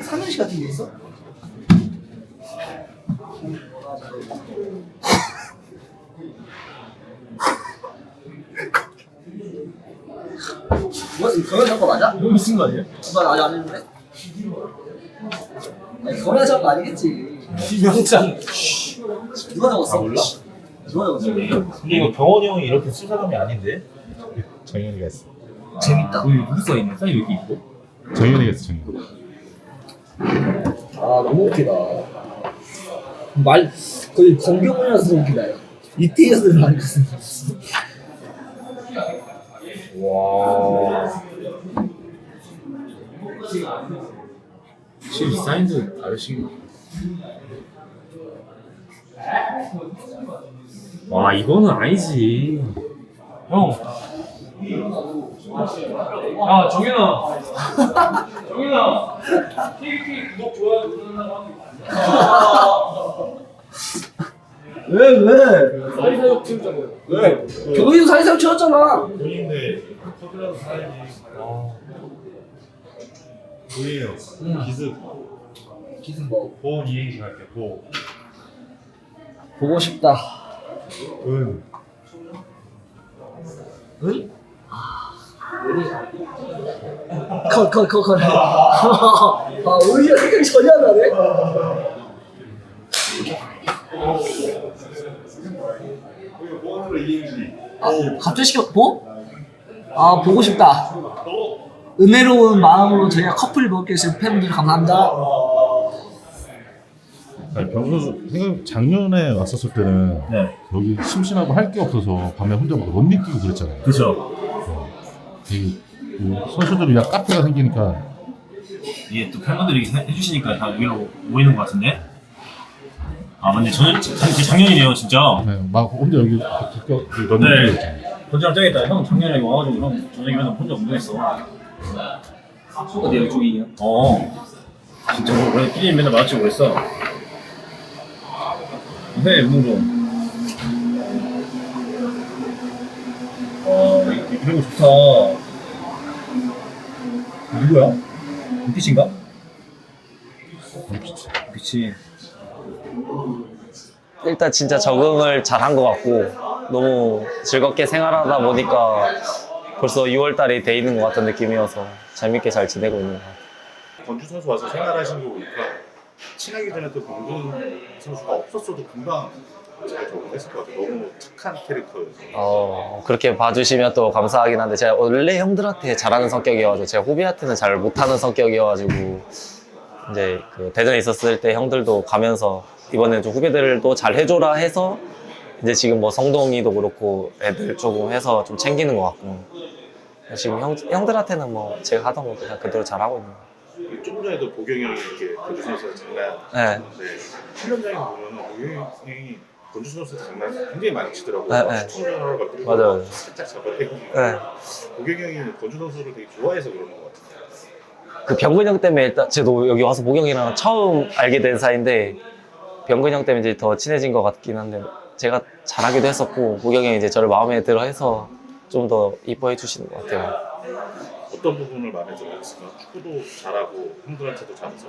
사무실 같은 게 있어? 뭐 경영 작업 맞아? 이거 무슨 거 아니야? 나 아직 안 했는데? 아니 경영 작업 아니겠지. 김영찬. 누가 적었어? 몰라? 누가 적었어? 이거 병원이 형이 이렇게 쓸 사람이 아닌데? 정현이가 했어. 재밌다. 누구 써있네? 사이 여기 있고? 정현이가 했어, 정현이. 아 너무 웃기다. 말 거의 건경훈이라서 웃기다. 이태희에서도 많이 봤어. 와. 확실히 사인도 다르신 거. 와 이거는 아니지. 형. 아 정현아. 정현아. KK 구독 좋아요 누른다고 합니다. 왜? 사이사욕 치우잖아. 왜? 경훈이도 사회상 치웠잖아. 보이는데 커플하고 살아야지. 보이에요. 기습. 기승 뭐? 보험 이행시 갈게. 보. 보고 싶다. 은. 응? 컷. 아 오히려 생각이 전혀 안 나네. 보험으로 이행시. 아 갑자기 시켜 뭐? 아 보고 싶다. 은혜로운 마음으로 저희가 커플을 먹게 해주신 팬분들 감사합니다. 아니, 병선수 생각 작년에 왔었을 때는 여기 심심하고 할 게 없어서 밤에 혼자 막 못 느끼고 그랬잖아요. 그렇죠. 이 선수들이 그냥 카페가 생기니까 이게 또 팬분들이 해주시니까 다 여기로 모이는 것 같은데. 아 근데 저는 작년이네요 진짜. 네, 막 혼자 여기 런닝 네. 뛰고 있잖아요. 혼자 짱이다. 형 작년에 와가지고 형 저녁이면 혼자 운동했어. 어디 여기? 진짜 뭐 원래 끼리 맨날 마주치고 그랬어. 해 운동 좀. 이런 거 좋다. 누구야? 눈빛인가? 눈빛이. 일단 진짜 적응을 잘한 것 같고 너무 즐겁게 생활하다 보니까 벌써 6월 달이 돼 있는 것 같은 느낌이어서 재밌게 잘 지내고 있는 것 같아요. 권주 선수 와서 생활하신 거 보니까 친하기 전에 또 권준 선수가 없었어도 금방 잘 적응했을 것 같아요. 너무 착한 캐릭터여서. 그렇게 봐주시면 또 감사하긴 한데 제가 원래 형들한테 잘하는 성격이어가지고 제가 후배한테는 잘 못하는 성격이어가지고 이제 그 대전에 있었을 때 형들도 가면서 이번에 좀 후배들도 잘 해줘라 해서 이제 지금 뭐 성동이도 그렇고 애들 조금 해서 좀 챙기는 것 같고 지금 형들한테는 뭐 제가 하던 거 그냥 그대로 잘하고 있는 것 같아요. 조금 전에도 보경이 형이 이렇게 권주 선수랑 장난하는데 훈련장에 보면 보경이 형이 권주 선수한테 장난 굉장히 많이 치더라고요. 네. 슈팅하러 갈 때 맞아요. 살짝 잡아대고 네. 보경이 형이 권주 선수를 되게 좋아해서 그런 것 같아요. 그 병근 형 때문에 일단 저도 여기 와서 보경이랑 처음 알게 된 사이인데 병근 형 때문에 이제 더 친해진 것 같긴 한데 제가 잘하기도 했었고 보경이 형이 이제 저를 마음에 들어 해서 좀 더 이뻐해 주시는 것 같아요. 어떤 부분을 마음에 들었을까? 축구도 잘하고 형들한테도 잘해서?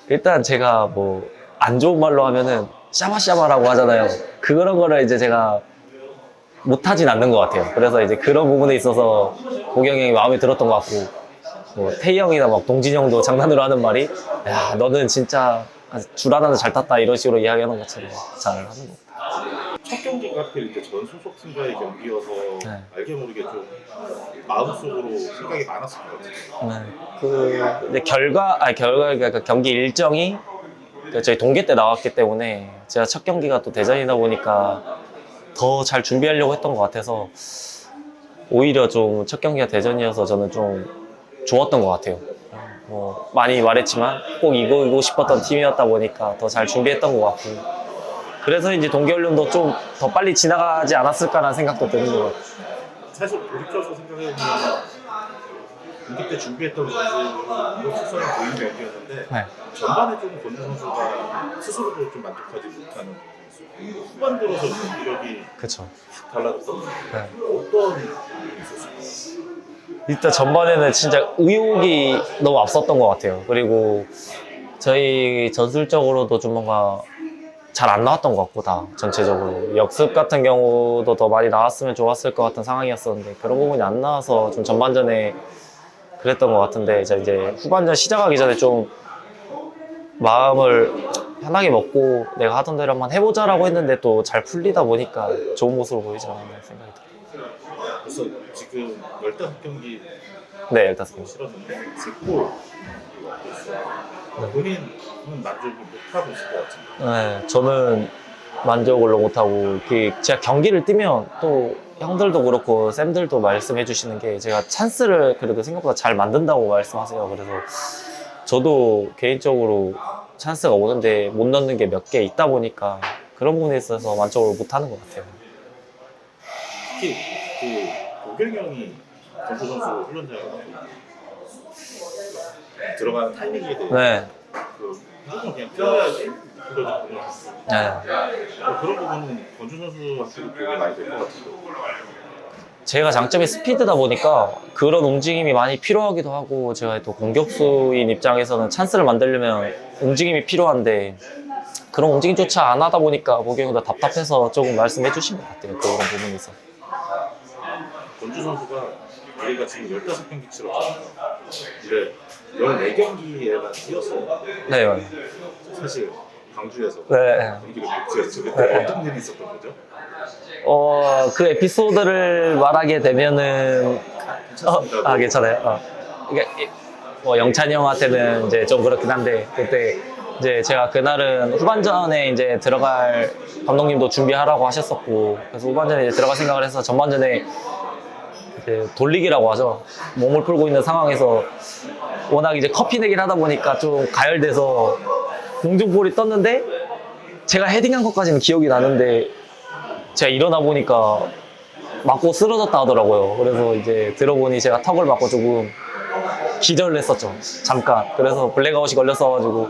일단 제가 뭐 안 좋은 말로 하면은 샤바샤바라고 하잖아요. 그런 거를 이제 제가 못하진 않는 것 같아요. 그래서 이제 그런 부분에 있어서 보경이 형이 마음에 들었던 것 같고 뭐 태희 형이나 막 동진 형도 장난으로 하는 말이 야 너는 진짜 줄 하나는 잘 탔다 이런 식으로 이야기하는 것처럼 잘 하는 것 같아요. 첫 경기가 하필 이제 전 소속팀과의 경기여서 알게 모르게 좀 마음속으로 생각이 많았을 것 같아요. 그 이제 결과 경기 일정이 저희 동계 때 나왔기 때문에 제가 첫 경기가 또 대전이다 보니까 더 잘 준비하려고 했던 것 같아서 오히려 좀 첫 경기가 대전이어서 저는 좀 좋았던 것 같아요. 뭐 많이 말했지만 꼭 이기고 싶었던 팀이었다 보니까 더 잘 준비했던 것 같고 그래서 이제 동계훈련도 좀 더 빨리 지나가지 않았을까라는 생각도 드는 것 같아요. 사실 돌이켜서 생각해보면 경기 때 준비했던 선수로 스스로 보이는 경기였는데 네. 전반에 좀 권준 선수가 스스로도 좀 만족하지 못하는 후반 들어서 경기력이 그쵸. 달라졌던 네. 어떤 일이 있었을까요? 일단 전반에는 진짜 의욕이 너무 앞섰던 것 같아요. 그리고 저희 전술적으로도 좀 뭔가 잘 안 나왔던 것 같고, 다 전체적으로 역습 같은 경우도 더 많이 나왔으면 좋았을 것 같은 상황이었었는데 그런 부분이 안 나와서 좀 전반전에 그랬던 것 같은데, 이제 후반전 시작하기 전에 좀 마음을 편하게 먹고 내가 하던 대로 한번 해보자라고 했는데 또 잘 풀리다 보니까 좋은 모습을 보이지 않았나 생각이 들어요. 그래서 지금 15경기 네, 15경기 실었는데 3골 본인은 만족을 못하고 있을 것 같은데. 네, 저는 만족을 못하고, 제가 경기를 뛰면 또 형들도 그렇고 쌤들도 말씀해 주시는 게, 제가 찬스를 그래도 생각보다 잘 만든다고 말씀하세요. 그래서 저도 개인적으로 찬스가 오는데 못 넣는 게 몇 개 있다 보니까 그런 부분에 있어서 만족을 못하는 것 같아요. 특히 그 고경이 형이 권준 선수 훈련장에 들어가는 타이밍에 대해 네. 무조건 그냥 뛰어야지 그거거든요. 네. 그런 부분은 권준 선수한테도 도움이 많이 될 것 같아요. 제가 장점이 스피드다 보니까 그런 움직임이 많이 필요하기도 하고, 제가 또 공격수인 입장에서는 찬스를 만들려면 움직임이 필요한데 그런 움직임조차 안 하다 보니까 보경이도 답답해서 조금 말씀해 주신 것 같아요. 그런 부분에서. 권준 선수가 우리가 지금 15경기 치렀잖아요. 근데 14경기에만 뛰었어요. 네, 맞아요. 사실 광주에서 네. 경기를 못했죠. 그때 네. 어떤 일이 있었던 거죠? 그 에피소드를 말하게 되면은 괜찮아요. 그러니까 뭐 영찬이 형한테는 이제 좀 그렇긴 한데, 그때 이제 제가 그날은 후반전에 이제 들어갈, 감독님도 준비하라고 하셨었고, 그래서 후반전에 이제 들어갈 생각을 해서 전반전에 이제 돌리기라고 하죠. 몸을 풀고 있는 상황에서 워낙 이제 커피 내기를 하다 보니까 좀 가열돼서 공중볼이 떴는데, 제가 헤딩한 것까지는 기억이 나는데 제가 일어나 보니까 맞고 쓰러졌다 하더라고요. 그래서 이제 들어보니 제가 턱을 맞고 조금 기절을 했었죠. 잠깐. 그래서 블랙아웃이 걸렸어가지고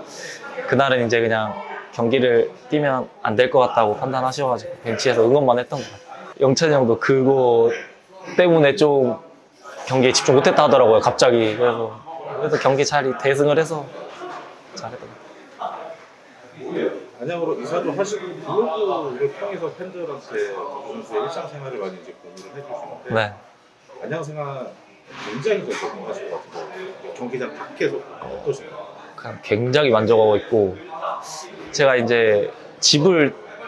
그날은 이제 그냥 경기를 뛰면 안 될 것 같다고 판단하셔가지고 벤치에서 응원만 했던 것 같아요. 영찬이 형도 그거 때문에 좀 경기에 집중 못했다 하더라고요. 갑자기. 그래서 경기 잘 대승을 해서 잘했던 것 같아요. 안양으로 이사도 하시고 블로그를 통해서 팬들한테 선수의 일상생활을 많이 이제 공유를 해주시는데 네. 안양 생활 굉장히 적응하실 것 같아요. 경기장 밖에서 어떠신가요? 굉장히 만족하고 있고, 제가 이제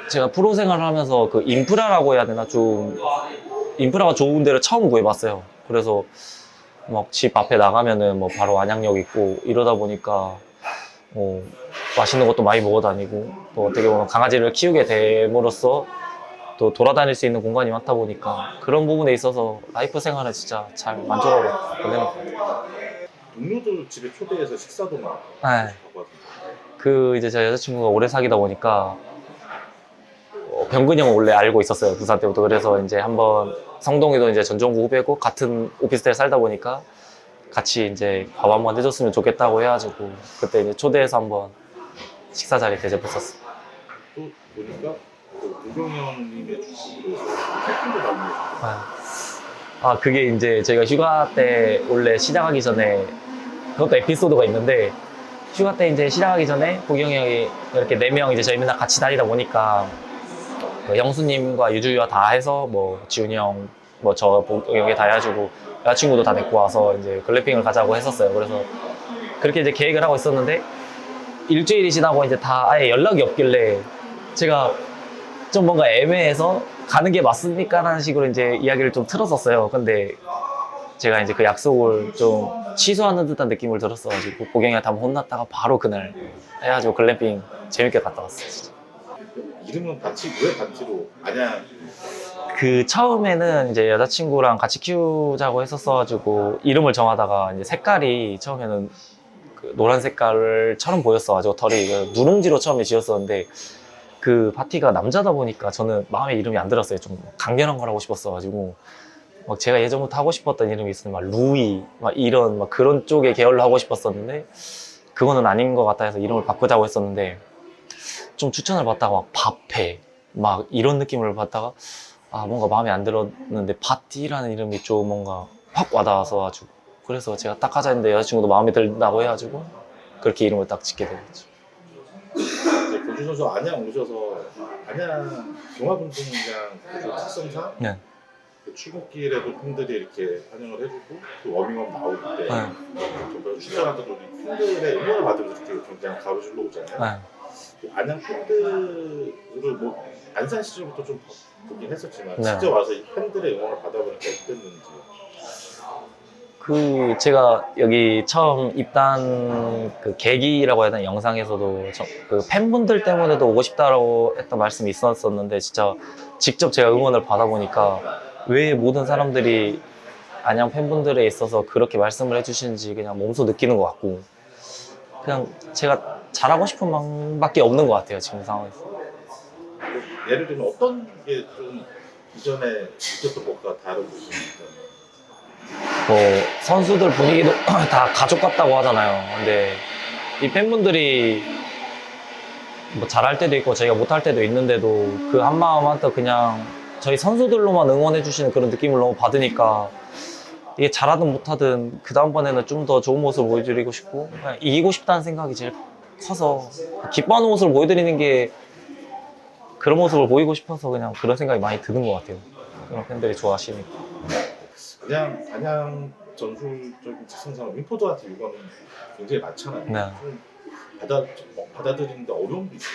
제가 프로 생활을 하면서 그 인프라라고 해야 되나, 좀 인프라가 좋은 데를 처음 구해봤어요. 그래서 막 집 앞에 나가면은 뭐 바로 안양역 있고 이러다 보니까 맛있는 것도 많이 먹어 다니고, 또 어떻게 보면 강아지를 키우게 됨으로써 또 돌아다닐 수 있는 공간이 많다 보니까 그런 부분에 있어서 라이프 생활을 진짜 잘 만족하고 보내는 것 같아요. 동료들 집에 초대해서 식사도 막 네. 이제 제 여자친구가 오래 사귀다 보니까 병근이 형은 원래 알고 있었어요, 부산 때부터. 그래서 이제 한번 성동이도 이제 전종구 후배고 같은 오피스텔에 살다 보니까 같이 이제 밥 한번 해줬으면 좋겠다고 해가지고 그때 이제 초대해서 한번 식사 자리 대접했었어요. 또 보니까 우경이 형님의 주식으로 캠핑도 많이 그게 이제 저희가 휴가 때 원래 시작하기 전에, 그것도 에피소드가 있는데, 휴가 때 이제 시작하기 전에 보경이 형이 이렇게 4명 이제 저희 맨날 같이 다니다 보니까 형수님과 유주와 다 해서 뭐 지훈이 형, 뭐 저 보경이 형이 다 해가지고 여자친구도 다 데리고 와서 이제 글램핑을 가자고 했었어요. 그래서 그렇게 이제 계획을 하고 있었는데 일주일이 지나고 이제 다 아예 연락이 없길래 제가 좀 뭔가 애매해서 가는 게 맞습니까? 라는 식으로 이제 이야기를 좀 틀었었어요. 근데 제가 이제 그 약속을 좀 취소하는 듯한 느낌을 들었어가지고 보경이한테 한번 혼났다가 바로 그날 해가지고 글램핑 재밌게 갔다 왔어요. 진짜. 이름은 반치, 왜 반치로 안양? 처음에는 이제 여자친구랑 같이 키우자고 했었어가지고 이름을 정하다가 이제 색깔이 처음에는 그 노란 색깔처럼 보였어가지고 털이 누룽지로 처음에 지었었는데, 그 파티가 남자다 보니까 저는 마음에 이름이 안 들었어요. 좀 강렬한 걸 하고 싶었어가지고 막 제가 예전부터 하고 싶었던 이름이 있으면 막 루이 막 이런 막 그런 쪽의 계열로 하고 싶었었는데 그거는 아닌 것 같아 해서 이름을 바꾸자고 했었는데 좀 추천을 받다가 막 바페 막 이런 느낌을 받다가 아 뭔가 마음에 안 들었는데 바티라는 이름이 좀 뭔가 확 와닿아서 가지고 그래서 제가 딱 하자 했는데 여자친구도 마음에 든다고 해가지고 그렇게 이름을 딱 짓게 되었죠. 이제 고주 선수 안양 오셔서 안양 종합운동장 그 특성상 네. 그 출국길에도 팬들이 이렇게 환영을 해주고 그 워밍업 나올 때 정말 출전하던 우리 팬들의 응원을 받으면서 이렇게 경기장 가로질러 오잖아요. 그 안양 팬들을 뭐 안산 시절부터 좀 보긴 했었지만 네. 직접 와서 이 팬들의 응원을 받아보니까 어땠는지. 그 제가 여기 처음 입단 그 계기라고 해야 되나 영상에서도 그 팬분들 때문에도 오고 싶다라고 했던 말씀이 있었었는데 진짜 직접 제가 응원을 받아보니까 왜 모든 사람들이 안양 팬분들에 있어서 그렇게 말씀을 해주시는지 그냥 몸소 느끼는 것 같고 그냥 제가 잘하고 싶은 마음밖에 없는 것 같아요 지금 상황에서. 예를 들면 어떤 게 좀 이전에 느꼈던 것과 다른 부분입니까? 뭐 선수들 분위기도 다 가족 같다고 하잖아요. 근데 이 팬분들이 뭐 잘할 때도 있고 저희가 못할 때도 있는데도 그 한마음 한뜻 그냥 저희 선수들로만 응원해 주시는 그런 느낌을 너무 받으니까 이게 잘하든 못하든 그 다음번에는 좀 더 좋은 모습을 보여드리고 싶고 그냥 이기고 싶다는 생각이 제일 커서 기뻐하는 모습을 보여드리는 게 그런 모습을 보이고 싶어서 그냥 그런 생각이 많이 드는 것 같아요. 그런 팬들이 좋아하시니까. 그냥 안양 전술적인 특성상 윈포드한테 요구하는 굉장히 많잖아요. 네. 좀 받아들이는데 어려움도 있을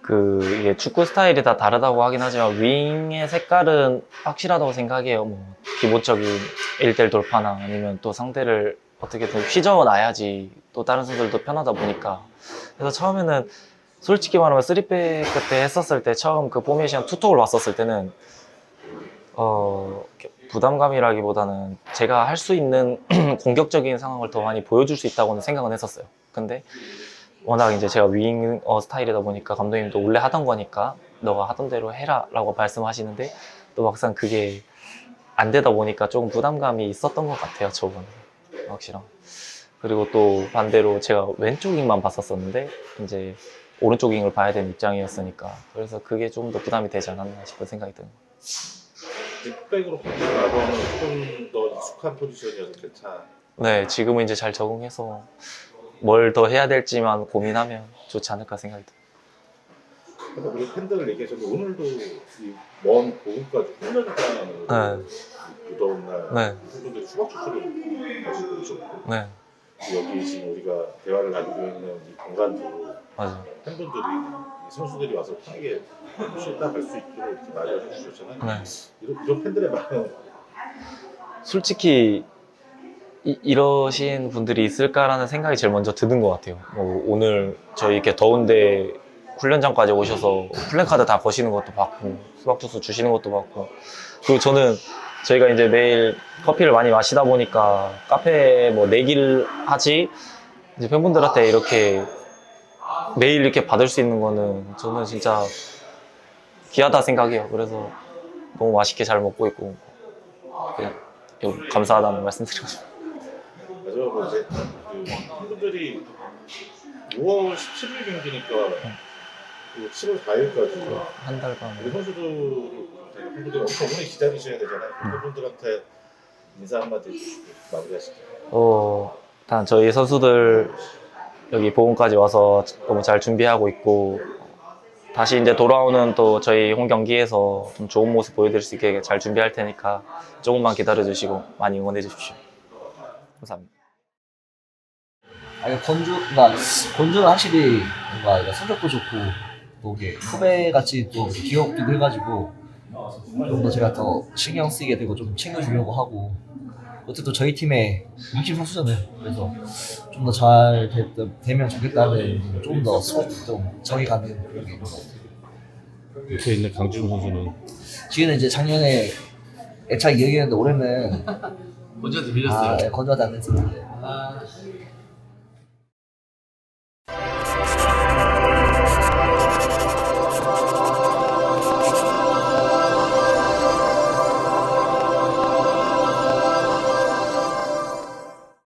것 같아요. 이게 축구 스타일이 다 다르다고 하긴 하지만 윙의 색깔은 확실하다고 생각해요. 뭐 기본적인 1대1 돌파나 아니면 또 상대를 어떻게든 휘저어놔야지 또 다른 선수들도 편하다 보니까. 그래서 처음에는 솔직히 말하면 3백 그때 했었을 때 처음 그 포메이션 투톡을 왔었을 때는 부담감이라기보다는 제가 할 수 있는 공격적인 상황을 더 많이 보여줄 수 있다고는 생각은 했었어요. 근데 워낙 이제 제가 윙어 스타일이다 보니까 감독님도 원래 하던 거니까 너가 하던 대로 해라 라고 말씀하시는데 또 막상 그게 안 되다 보니까 조금 부담감이 있었던 것 같아요. 저번에 확실한. 그리고 또 반대로 제가 왼쪽 윙만 봤었었는데 이제 오른쪽 윙을 봐야 되는 입장이었으니까 그래서 그게 좀 더 부담이 되지 않았나 싶은 생각이 드는 거예요. 백으로 바뀌고 나서는 좀 더 익숙한 포지션이어서 괜찮아. 네, 지금은 이제 잘 적응해서 뭘 더 해야 될지만 고민하면 좋지 않을까 생각이 들어요. 그래서 우리 팬들을 얘기하셨는데 오늘도 먼 고국까지 훈련장을 무더운 날 네. 팬분들이 수박 주스를 가지고 오셨고 네. 여기 지금 우리가 대화를 나누고 있는 이 공간도 맞아요. 팬분들이 선수들이 와서 편하게 쉬다 갈 수 있도록 이렇게 마련해 주셨잖아요. 네. 이런 팬들의 마음. 솔직히 이러신 분들이 있을까라는 생각이 제일 먼저 드는 것 같아요. 오늘 저희 이렇게 더운데 훈련장까지 오셔서 플랜카드 다 거시는 것도 봤고 수박 주스 주시는 것도 봤고 그리고 저는 저희가 이제 매일 커피를 많이 마시다 보니까 카페 뭐 내기를 하지 이제 팬분들한테 이렇게 매일 이렇게 받을 수 있는 거는 저는 진짜 귀하다 생각해요. 그래서 너무 맛있게 잘 먹고 있고 그냥 감사하다는 말씀 드리고 싶어요. 마지막으로 이제 그 팬분들이 5월 17일 경기니까 7월 4일까지 한 달간 우리 팬분들이 엄청 오래 기다리셔야 되잖아요. 팬분들한테 인사 한마디 해주시고 마무리하시죠. 일단 저희 선수들 여기 보험까지 와서 너무 잘 준비하고 있고 다시 이제 돌아오는 또 저희 홈 경기에서 좀 좋은 모습 보여드릴 수 있게 잘 준비할 테니까 조금만 기다려 주시고 많이 응원해 주십시오. 감사합니다. 건조는 확실히 뭔가 성적도 좋고 또 이게 후배 같이 또 귀엽기도 해가지고 좀 더 제가 더 신경 쓰이게 되고 좀 챙겨주려고 하고 어쨌든 저희 팀의 핵심 선수잖아요. 그래서 좀 더 잘 되면 좋겠다는 좀 더 좀 정이 가는 그런 게 있는 것 같아요. 옆에 있는 강지훈 선수는 지금은 이제 작년에 애착 이야기했는데 올해는 건조한테 밀렸어요. 건조한테 안 됐었는데